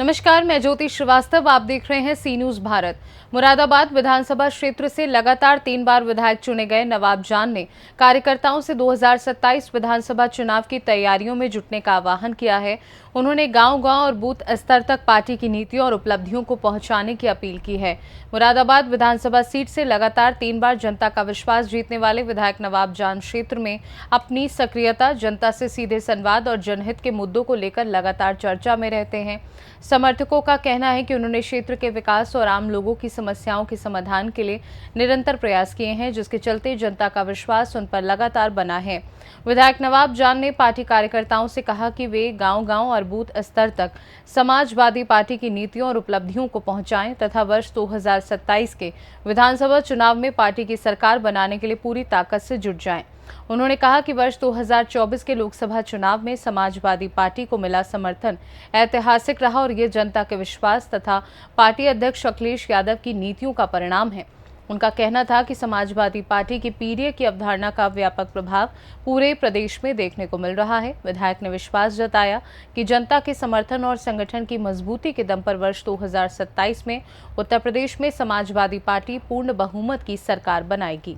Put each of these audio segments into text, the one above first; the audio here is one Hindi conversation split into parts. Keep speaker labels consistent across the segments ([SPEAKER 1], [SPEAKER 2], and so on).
[SPEAKER 1] नमस्कार, मैं ज्योति श्रीवास्तव। आप देख रहे हैं सी न्यूज भारत। मुरादाबाद विधानसभा क्षेत्र से लगातार 3 बार विधायक चुने गए नवाब जान ने कार्यकर्ताओं से 2027 विधानसभा चुनाव की तैयारियों में जुटने का आह्वान किया है। उन्होंने गांव-गांव और बूथ स्तर तक पार्टी की नीतियों और उपलब्धियों को पहुंचाने की अपील की है। मुरादाबाद विधानसभा सीट से लगातार 3 बार जनता का विश्वास जीतने वाले विधायक नवाब जान क्षेत्र में अपनी सक्रियता, जनता से सीधे संवाद और जनहित के मुद्दों को लेकर लगातार चर्चा में रहते हैं। समर्थकों का कहना है कि उन्होंने क्षेत्र के विकास और आम लोगों की समस्याओं के समाधान के लिए निरंतर प्रयास किए हैं, जिसके चलते जनता का विश्वास उन पर लगातार बना है। विधायक नवाब जान ने पार्टी कार्यकर्ताओं से कहा कि वे गांव-गांव और बूथ स्तर तक समाजवादी पार्टी की नीतियों और उपलब्धियों को पहुंचाएं तथा वर्ष 2027 के विधानसभा चुनाव में पार्टी की सरकार बनाने के लिए पूरी ताकत से जुट जाएं। उन्होंने कहा कि वर्ष 2024 के लोकसभा चुनाव में समाजवादी पार्टी को मिला समर्थन ऐतिहासिक रहा और ये जनता के विश्वास तथा पार्टी अध्यक्ष अखिलेश यादव की नीतियों का परिणाम है। उनका कहना था कि समाजवादी पार्टी की पीडीए की अवधारणा का व्यापक प्रभाव पूरे प्रदेश में देखने को मिल रहा है। विधायक ने विश्वास जताया कि जनता के समर्थन और संगठन की मजबूती के दम पर वर्ष 2027 में उत्तर प्रदेश में समाजवादी पार्टी पूर्ण बहुमत की सरकार बनाएगी।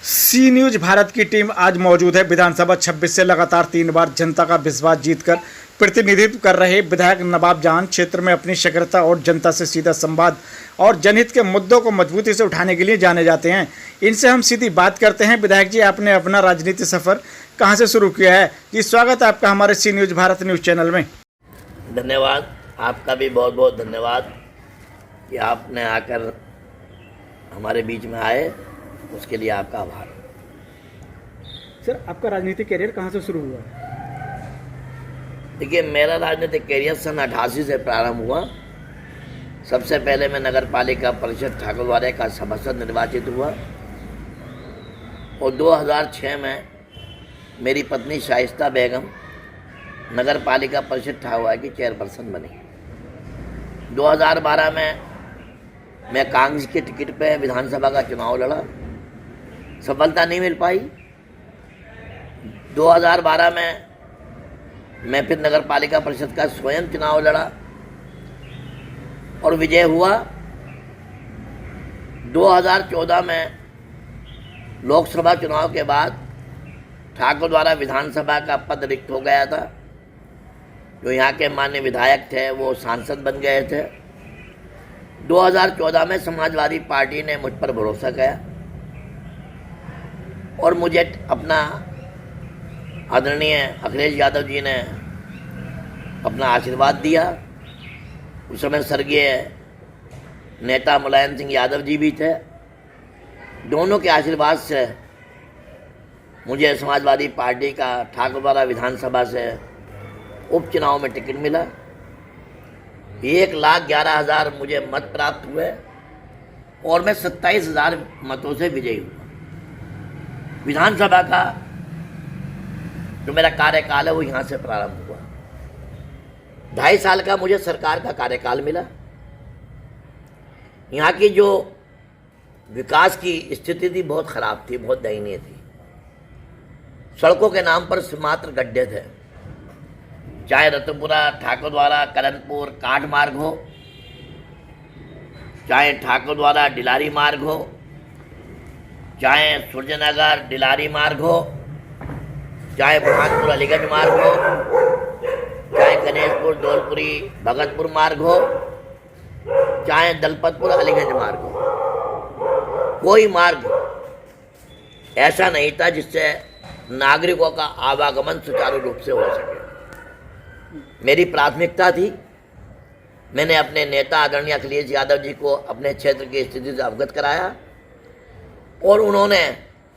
[SPEAKER 2] सी न्यूज भारत की टीम आज मौजूद है विधानसभा 26 से लगातार 3 बार जनता का विश्वास जीतकर प्रतिनिधित्व कर रहे विधायक नवाब जान क्षेत्र में अपनी सक्रियता और जनता से सीधा संवाद और जनहित के मुद्दों को मजबूती से उठाने के लिए जाने जाते हैं। इनसे हम सीधी बात करते हैं। विधायक जी, आपने अपना राजनीति सफर कहां से शुरू किया है? जी, स्वागत है आपका हमारे सी न्यूज भारत न्यूज चैनल में।
[SPEAKER 3] धन्यवाद, आपका भी बहुत बहुत धन्यवाद कि आपने आकर हमारे बीच में आए, उसके लिए आपका आभार।
[SPEAKER 2] सर, आपका राजनीतिक करियर कहां से शुरू हुआ?
[SPEAKER 3] देखिए, मेरा राजनीतिक करियर सन 88 से प्रारंभ हुआ। सबसे पहले मैं नगर पालिका परिषद ठाकुरवाड़ा का सभासद निर्वाचित हुआ और 2006 में मेरी पत्नी शाइस्ता बेगम नगर पालिका परिषद ठाकुरवाड़ा की चेयरपर्सन बनी। 2012 में मैं कांग्रेस के टिकट पे विधानसभा का चुनाव लड़ा, सफलता नहीं मिल पाई। 2012 में मैं फिर नगर पालिका परिषद का स्वयं चुनाव लड़ा और विजय हुआ। 2014 में लोकसभा चुनाव के बाद ठाकुरवाड़ा विधानसभा का पद रिक्त हो गया था। जो यहाँ के माननीय विधायक थे वो सांसद बन गए थे। 2014 में समाजवादी पार्टी ने मुझ पर भरोसा किया और मुझे अपना आदरणीय अखिलेश यादव जी ने अपना आशीर्वाद दिया। उस समय स्वर्गीय नेता मुलायम सिंह यादव जी भी थे। दोनों के आशीर्वाद से मुझे समाजवादी पार्टी का ठाकुरवाड़ा विधानसभा से उपचुनाव में टिकट मिला। 1,11,000 मुझे मत प्राप्त हुए और मैं 27,000 मतों से विजयी हुआ। विधानसभा का जो मेरा कार्यकाल है वो यहाँ से प्रारंभ हुआ। 2.5 साल का मुझे सरकार का कार्यकाल मिला। यहाँ की जो विकास की स्थिति थी बहुत खराब थी, बहुत दयनीय थी। सड़कों के नाम पर मात्र गड्ढे थे, चाहे रतनपुरा, ठाकुरवाड़ा, करणपुर काठ मार्ग हो, चाहे ठाकुरवाड़ा डिलारी मार्ग हो, चाहे सूर्यनगर डिलारी मार्ग हो, चाहे बुरहानपुर अलीगंज मार्ग हो, चाहे गणेशपुर धौलपुरी भगतपुर मार्ग हो, चाहे दलपतपुर अलीगंज मार्ग हो, कोई मार्ग ऐसा नहीं था जिससे नागरिकों का आवागमन सुचारू रूप से हो सके। मेरी प्राथमिकता थी, मैंने अपने नेता आदरणीय अखिलेश यादव जी को अपने क्षेत्र की स्थिति से अवगत कराया और उन्होंने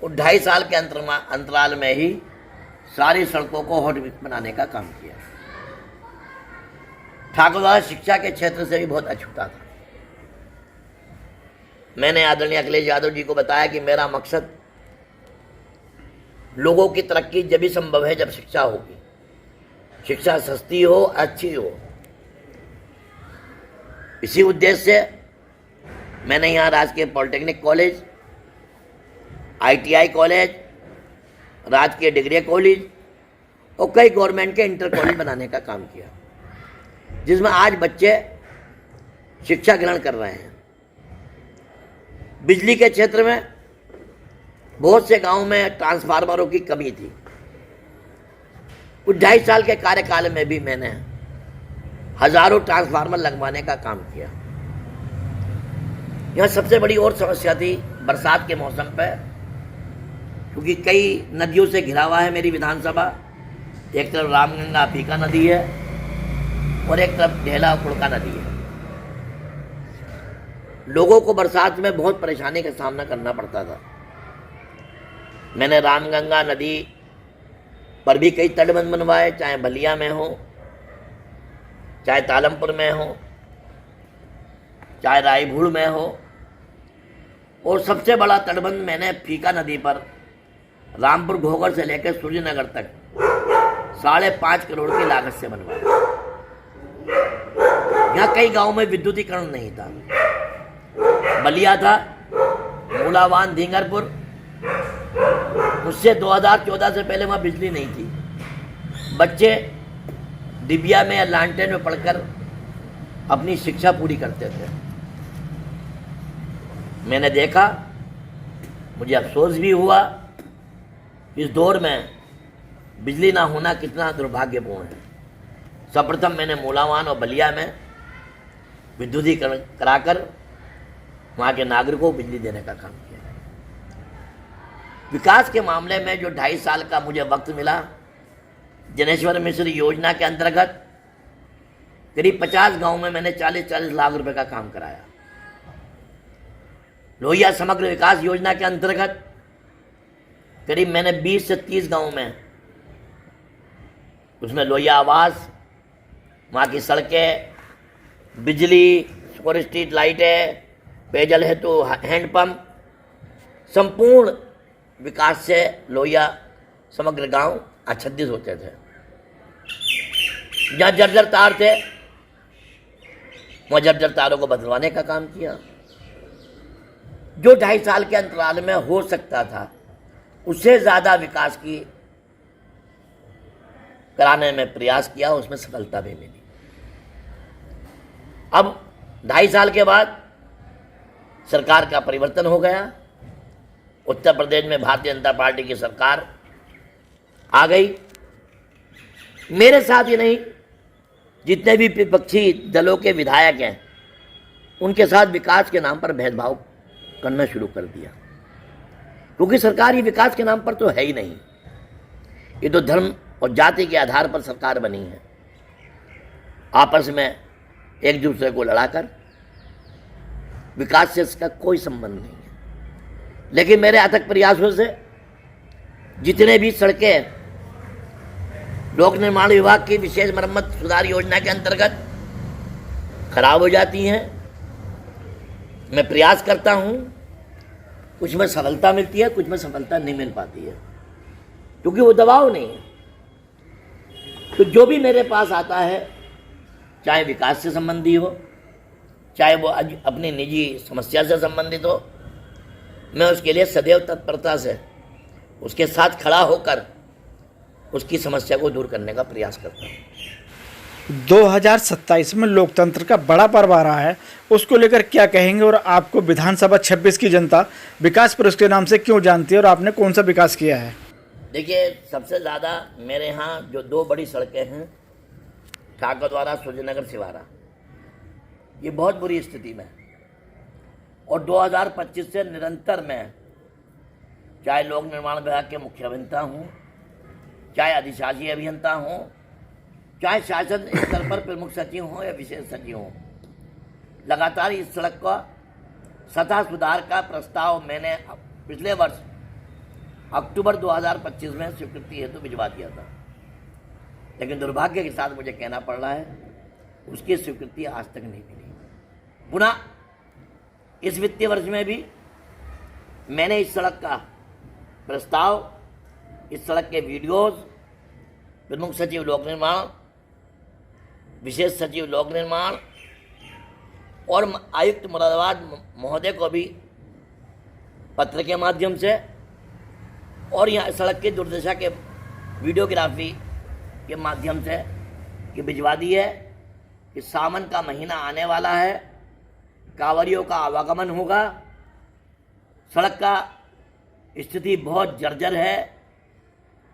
[SPEAKER 3] 2.5 साल के अंतराल में ही सारी सड़कों को हॉट मिक्स बनाने का काम किया। ठाकुरवाड़ा शिक्षा के क्षेत्र से भी बहुत अछूता था। मैंने आदरणीय अखिलेश यादव जी को बताया कि मेरा मकसद लोगों की तरक्की जब भी संभव है जब शिक्षा होगी, शिक्षा सस्ती हो, अच्छी हो। इसी उद्देश्य से मैंने यहाँ राजकीय पॉलिटेक्निक कॉलेज, ITI कॉलेज, राजकीय डिग्री कॉलेज और कई गवर्नमेंट के इंटर कॉलेज बनाने का काम किया। जिसमें आज बच्चे शिक्षा ग्रहण कर रहे हैं। बिजली के क्षेत्र में बहुत से गांवों में ट्रांसफार्मरों की कमी थी। कुछ 2.5 साल के कार्यकाल में भी मैंने हजारों ट्रांसफार्मर लगवाने का काम किया। यह सबसे बड़ी और समस्या थी बरसात के मौसम पर, क्योंकि कई नदियों से घिरा हुआ है मेरी विधानसभा। एक तरफ रामगंगा पीका नदी है और एक तरफ ढेला कुड़का नदी है। लोगों को बरसात में बहुत परेशानी का सामना करना पड़ता था। मैंने रामगंगा नदी पर भी कई तटबंध बनवाए, चाहे बलिया में हो, चाहे तालमपुर में हो, चाहे रायभूड़ में हो, और सबसे बड़ा तटबंध मैंने फीका नदी पर रामपुर घोघर से लेकर सूर्यनगर तक 5.5 करोड़ की लागत से बनवाया। यहाँ कई गांवों में विद्युतीकरण नहीं था। बलिया था, मूलावान, ढींगरपुर, उससे 2014 से पहले वहाँ बिजली नहीं थी। बच्चे डिबिया में या लालटेन में पढ़कर अपनी शिक्षा पूरी करते थे। मैंने देखा, मुझे अफसोस भी हुआ, इस दौर में बिजली ना होना कितना दुर्भाग्यपूर्ण है। सर्वप्रथम मैंने मूलावान और बलिया में विद्युतीकरण कराकर वहाँ के नागरिकों को बिजली देने का काम किया। विकास के मामले में जो 2.5 साल का मुझे वक्त मिला, जनेश्वर मिश्र योजना के अंतर्गत करीब 50 गांव में मैंने 40-40 लाख रुपए का काम कराया। लोहिया समग्र विकास योजना के अंतर्गत करीब मैंने 20 से 30 गांव में, उसमें लोहिया आवास, वहाँ की सड़कें, बिजली, सुपर स्ट्रीट लाइटें, पेयजल हेतु हैंडपंप, संपूर्ण विकास से लोहिया समग्र गांव आच्छादित होते थे। जहाँ जर्जर तार थे वहाँ जर्जर तारों को बदलवाने का काम किया। जो 2.5 साल के अंतराल में हो सकता था, उससे ज़्यादा विकास की कराने में प्रयास किया, उसमें सफलता भी मिली। अब 2.5 साल के बाद सरकार का परिवर्तन हो गया। उत्तर प्रदेश में भारतीय जनता पार्टी की सरकार आ गई। मेरे साथ ही नहीं, जितने भी विपक्षी दलों के विधायक हैं, उनके साथ विकास के नाम पर भेदभाव करना शुरू कर दिया। क्योंकि सरकार ये विकास के नाम पर तो है ही नहीं, ये तो धर्म और जाति के आधार पर सरकार बनी है। आपस में एक दूसरे को लड़ाकर विकास से इसका कोई संबंध नहीं है। लेकिन मेरे अथक प्रयासों से जितने भी सड़कें लोक निर्माण विभाग की विशेष मरम्मत सुधार योजना के अंतर्गत खराब हो जाती हैं, मैं प्रयास करता हूं, कुछ में सफलता मिलती है, कुछ में सफलता नहीं मिल पाती है, क्योंकि वो दबाव नहीं है। तो जो भी मेरे पास आता है, चाहे विकास से संबंधी हो, चाहे वो अपनी निजी समस्या से संबंधित हो, मैं उसके लिए सदैव तत्परता से उसके साथ खड़ा होकर उसकी समस्या को दूर करने का प्रयास करता हूँ।
[SPEAKER 2] 2027 में लोकतंत्र का बड़ा पर्व आ रहा है, उसको लेकर क्या कहेंगे? और आपको विधानसभा 26 की जनता विकास पुरुष के नाम से क्यों जानती है, और आपने कौन सा विकास किया है?
[SPEAKER 3] देखिए, सबसे ज़्यादा मेरे यहाँ जो 2 बड़ी सड़कें हैं, ठाकुरद्वारा सूर्यनगर सिवारा, ये बहुत बुरी स्थिति में, और 2025 से निरंतर मैं, चाहे लोक निर्माण विभाग के मुख्य अभियंता हूँ, चाहे अधिशासी अभियंता हूँ, चाहे शासन स्तर पर प्रमुख सचिव हों या विशेष सचिव हों, लगातार इस सड़क का सतह सुधार का प्रस्ताव मैंने पिछले वर्ष अक्टूबर 2025 में स्वीकृति हेतु भिजवा दिया था। लेकिन दुर्भाग्य के साथ मुझे कहना पड़ रहा है, उसकी स्वीकृति आज तक नहीं मिली। पुनः इस वित्तीय वर्ष में भी मैंने इस सड़क का प्रस्ताव, इस सड़क के वीडियोज प्रमुख सचिव लोक निर्माण, विशेष सचिव लोक निर्माण और आयुक्त मुरादाबाद महोदय को भी पत्र के माध्यम से और यहाँ सड़क की दुर्दशा के वीडियोग्राफी के माध्यम से ये भिजवा दी है कि सावन का महीना आने वाला है, कांवरियों का आवागमन होगा, सड़क का स्थिति बहुत जर्जर है,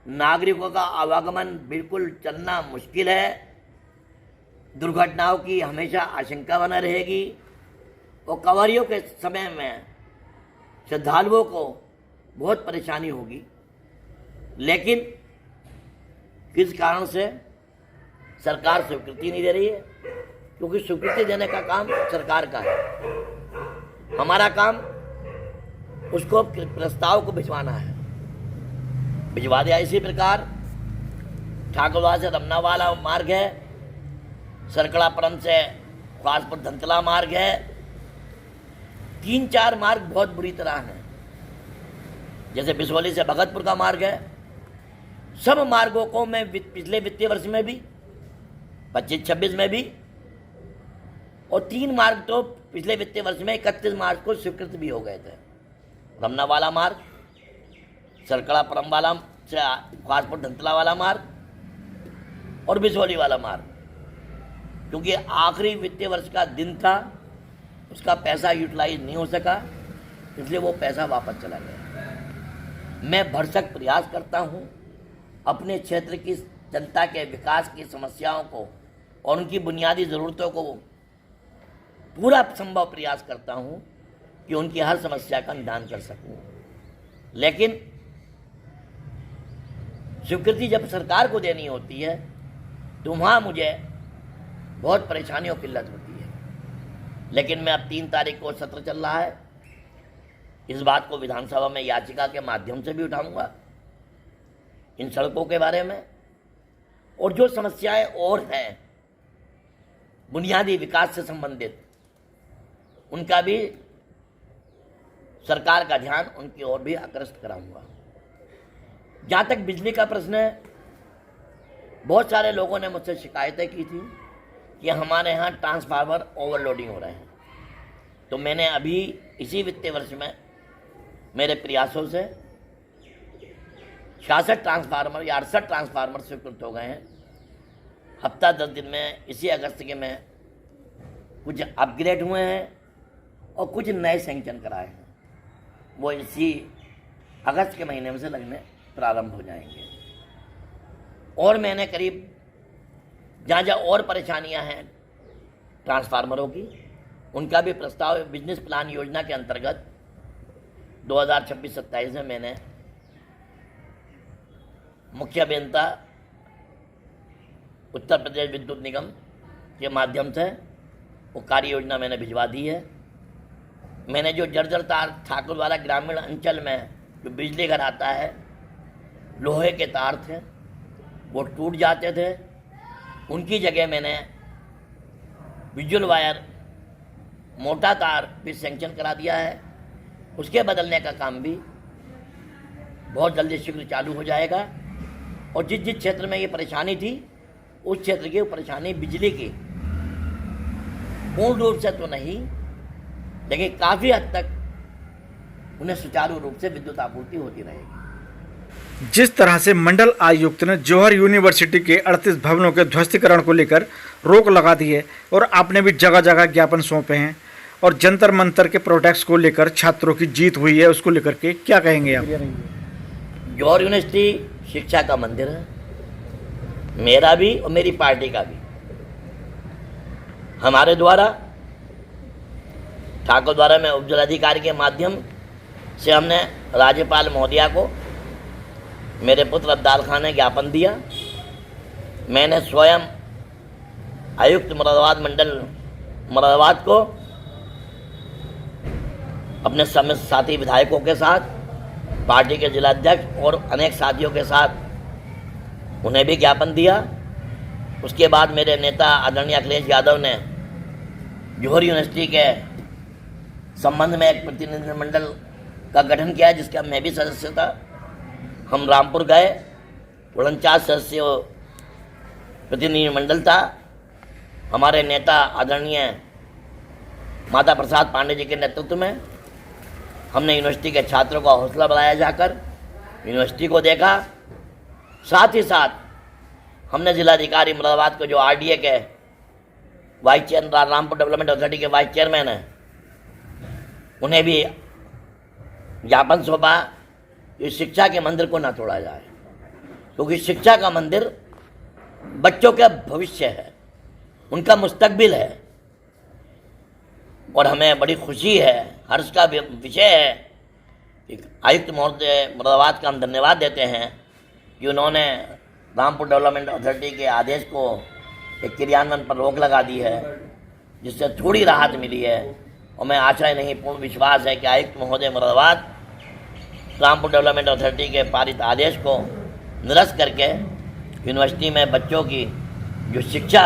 [SPEAKER 3] नागरिकों का आवागमन बिल्कुल चलना मुश्किल है, दुर्घटनाओं की हमेशा आशंका बना रहेगी और कांवरियों के समय में श्रद्धालुओं को बहुत परेशानी होगी। लेकिन किस कारण से सरकार स्वीकृति नहीं दे रही है, क्योंकि स्वीकृति देने का काम सरकार का है, हमारा काम उसको प्रस्ताव को भिजवाना है, भिजवा दिया। इसी प्रकार ठाकुरवाड़ा से रमना वाला मार्ग है, सरकड़ापुरम से ख्वासपुर धनतला मार्ग है, 3-4 मार्ग बहुत बुरी तरह हैं। जैसे बिसौली से भगतपुर का मार्ग है, सब मार्गों को मैं पिछले वित्तीय वर्ष में भी 25-26 में भी, और 3 मार्ग तो पिछले वित्तीय वर्ष में 31 मार्च को स्वीकृत भी हो गए थे। रमना वाला मार्ग, सरकड़ापुरम वाला से ख्वासपुर धनतला वाला मार्ग और बिसौली वाला मार्ग, क्योंकि आखिरी वित्तीय वर्ष का दिन था, उसका पैसा यूटिलाइज नहीं हो सका, इसलिए वो पैसा वापस चला गया। मैं भरसक प्रयास करता हूँ अपने क्षेत्र की जनता के विकास की समस्याओं को और उनकी बुनियादी ज़रूरतों को पूरा संभव प्रयास करता हूँ कि उनकी हर समस्या का निदान कर सकूँ। लेकिन स्वीकृति जब सरकार को देनी होती है तो वहाँ मुझे बहुत परेशानियों की किल्लत होती है। लेकिन मैं अब 3 तारीख को सत्र चल रहा है, इस बात को विधानसभा में याचिका के माध्यम से भी उठाऊंगा, इन सड़कों के बारे में, और जो समस्याएं और हैं बुनियादी विकास से संबंधित, उनका भी सरकार का ध्यान उनकी ओर भी आकर्षित कराऊंगा। जहाँ तक बिजली का प्रश्न है, बहुत सारे लोगों ने मुझसे शिकायतें की थी कि हमारे यहाँ ट्रांसफार्मर ओवरलोडिंग हो रहे हैं। तो मैंने अभी इसी वित्तीय वर्ष में मेरे प्रयासों से 66 ट्रांसफार्मर या 68 ट्रांसफार्मर स्वीकृत हो गए हैं। हफ्ता 10 दिन में इसी अगस्त के में कुछ अपग्रेड हुए हैं और कुछ नए सैंक्शन कराए हैं, वो इसी अगस्त के महीने में से लगने प्रारंभ हो जाएंगे। और मैंने करीब जहाँ जहाँ और परेशानियाँ हैं ट्रांसफार्मरों की, उनका भी प्रस्ताव बिजनेस प्लान योजना के अंतर्गत 2026-27 में मैंने मुख्य अभियंता उत्तर प्रदेश विद्युत निगम के माध्यम से वो कार्य योजना मैंने भिजवा दी है। मैंने जो जर्जर तार ठाकुरवाड़ा ग्रामीण अंचल में जो बिजली घर आता है, लोहे के तार थे, वो टूट जाते थे, उनकी जगह मैंने विजुअल वायर मोटा तार भी सैंक्शन करा दिया है। उसके बदलने का काम भी बहुत जल्दी शीघ्र चालू हो जाएगा। और जिस जिस क्षेत्र में ये परेशानी थी, उस क्षेत्र की परेशानी बिजली की पूर्ण रूप से तो नहीं, लेकिन काफ़ी हद तक उन्हें सुचारू रूप से विद्युत आपूर्ति होती रहेगी।
[SPEAKER 2] जिस तरह से मंडल आयुक्त ने जौहर यूनिवर्सिटी के 38 भवनों के ध्वस्तीकरण को लेकर रोक लगा दी है और आपने भी जगह जगह ज्ञापन सौंपे हैं, और जंतर मंतर के प्रोटेक्ट्स को लेकर छात्रों की जीत हुई है, उसको लेकर के क्या कहेंगे आप?
[SPEAKER 3] जौहर यूनिवर्सिटी शिक्षा का मंदिर है, मेरा भी और मेरी पार्टी का भी। हमारे द्वारा ठाकुरद्वारा में उपजिलाधिकारी के माध्यम से हमने राज्यपाल महोदया को मेरे पुत्र अब्दाल खान ने ज्ञापन दिया। मैंने स्वयं आयुक्त मुरादाबाद मंडल मुरादाबाद को अपने समस्त साथी विधायकों के साथ, पार्टी के जिलाध्यक्ष और अनेक साथियों के साथ उन्हें भी ज्ञापन दिया। उसके बाद मेरे नेता आदरणीय अखिलेश यादव ने जौहर यूनिवर्सिटी के संबंध में एक प्रतिनिधिमंडल का गठन किया, जिसका मैं भी सदस्य था। हम रामपुर गए, 49 सदस्यीय प्रतिनिधिमंडल था। हमारे नेता आदरणीय माता प्रसाद पांडे जी के नेतृत्व में हमने यूनिवर्सिटी के छात्रों का हौसला बढ़ाया, जाकर यूनिवर्सिटी को देखा। साथ ही साथ हमने जिलाधिकारी मुरादाबाद को जो आरडीए के vice chairman, Rampur development authority के वाइस चेयरमैन हैं, उन्हें भी ज्ञापन सौंपा कि शिक्षा के मंदिर को ना तोड़ा जाए, क्योंकि शिक्षा का मंदिर बच्चों का भविष्य है, उनका मुस्तकबिल है। और हमें बड़ी खुशी है, हर्ष का विषय है कि आयुक्त महोदय मुरादाबाद का हम धन्यवाद देते हैं कि उन्होंने रामपुर डेवलपमेंट अथॉरिटी के आदेश को एक क्रियान्वयन पर रोक लगा दी है, जिससे थोड़ी राहत मिली है। और मैं आशा नहीं, पूर्ण विश्वास है कि आयुक्त महोदय मुरादाबाद रामपुर डेवलपमेंट अथॉरिटी के पारित आदेश को निरस्त करके यूनिवर्सिटी में बच्चों की जो शिक्षा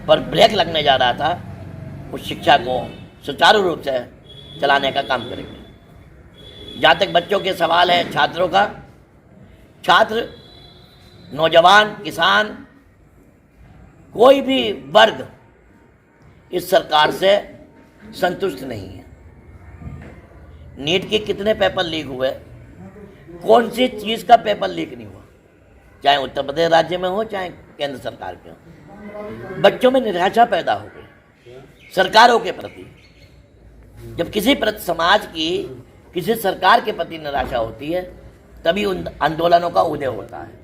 [SPEAKER 3] पर ब्रेक लगने जा रहा था, उस शिक्षा को सुचारू रूप से चलाने का काम करेंगे। जहाँ तक बच्चों के सवाल है, छात्रों का, छात्र, नौजवान, किसान, कोई भी वर्ग इस सरकार से संतुष्ट नहीं है। नीट के कितने पेपर लीक हुए, कौन सी चीज़ का पेपर लीक नहीं हुआ, चाहे उत्तर प्रदेश राज्य में हो चाहे केंद्र सरकार के हो। बच्चों में निराशा पैदा हो गई सरकारों के प्रति। जब किसी समाज की किसी सरकार के प्रति निराशा होती है, तभी उन आंदोलनों का उदय होता है।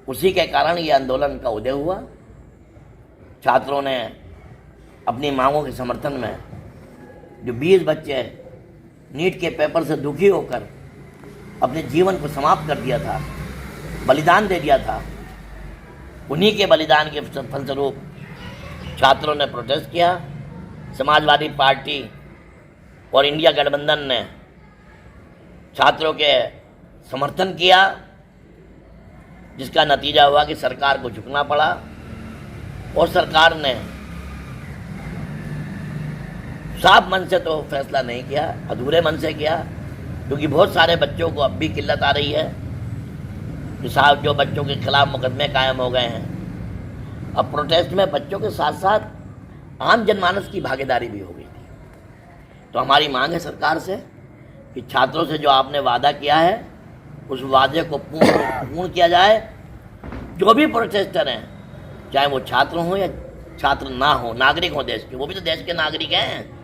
[SPEAKER 3] उसी के कारण ये आंदोलन का उदय हुआ। छात्रों ने अपनी मांगों के समर्थन में, जो 20 बच्चे नीट के पेपर से दुखी होकर अपने जीवन को समाप्त कर दिया था, बलिदान दे दिया था, उन्हीं के बलिदान के फलस्वरूप छात्रों ने प्रोटेस्ट किया। समाजवादी पार्टी और इंडिया गठबंधन ने छात्रों के समर्थन किया, जिसका नतीजा हुआ कि सरकार को झुकना पड़ा। और सरकार ने साफ मन से तो फैसला नहीं किया, अधूरे मन से किया, क्योंकि बहुत सारे बच्चों को अब भी किल्लत आ रही है। जो बच्चों के खिलाफ मुकदमे कायम हो गए हैं। अब प्रोटेस्ट में बच्चों के साथ साथ आम जनमानस की भागीदारी भी हो गई थी। तो हमारी मांग है सरकार से कि छात्रों से जो आपने वादा किया है, उस वादे को पूर्ण किया जाए। जो भी प्रोटेस्टर हैं, चाहे वो छात्र हों या छात्र ना हो, नागरिक हों देश के, वो भी तो देश के नागरिक हैं,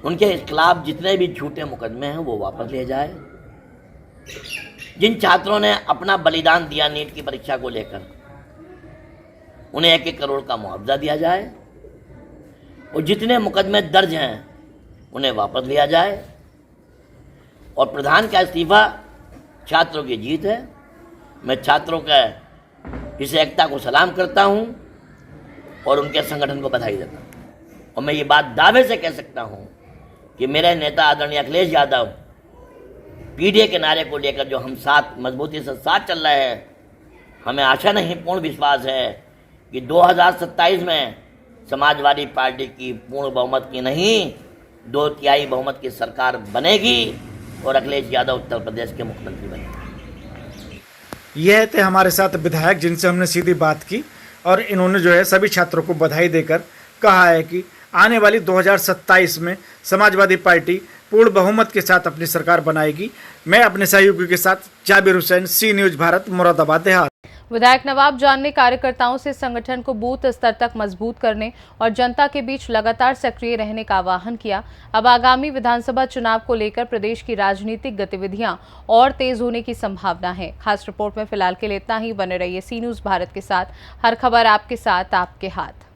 [SPEAKER 3] उनके खिलाफ जितने भी झूठे मुकदमे हैं वो वापस ले जाए। जिन छात्रों ने अपना बलिदान दिया नीट की परीक्षा को लेकर, उन्हें 1-1 करोड़ का मुआवजा दिया जाए। और जितने मुकदमे दर्ज हैं उन्हें वापस लिया जाए। और प्रधान का इस्तीफा छात्रों की जीत है। मैं छात्रों के इस एकता को सलाम करता हूं और उनके संगठन को बधाई देता हूं। और मैं ये बात दावे से कह सकता हूं कि मेरे नेता आदरणीय अखिलेश यादव पीडीए के नारे को लेकर जो हम साथ मजबूती से साथ चल रहे हैं, हमें आशा नहीं, पूर्ण विश्वास है कि 2027 में समाजवादी पार्टी की पूर्ण बहुमत की नहीं, 2/3 बहुमत की सरकार बनेगी और अखिलेश यादव उत्तर प्रदेश के मुख्यमंत्री बनेंगे।
[SPEAKER 2] यह थे हमारे साथ विधायक, जिनसे हमने सीधी बात की, और इन्होंने जो है सभी छात्रों को बधाई देकर कहा है कि आने वाली 2027 में समाजवादी पार्टी पूर्ण बहुमत के साथ अपनी सरकार बनाएगी। मैं अपने सहयोगी के साथ जाबिर हुसैन, सी न्यूज़ भारत, मुरादाबाद देहात।
[SPEAKER 1] विधायक नवाब जान ने कार्यकर्ताओं से संगठन को बूथ स्तर तक मजबूत करने और जनता के बीच लगातार सक्रिय रहने का आह्वान किया। अब आगामी विधानसभा चुनाव को लेकर प्रदेश की राजनीतिक गतिविधियां और तेज होने की संभावना है। खास रिपोर्ट में फिलहाल के लिए इतना ही। बने रहिए सी न्यूज़ भारत के साथ। हर खबर आपके साथ, आपके हाथ।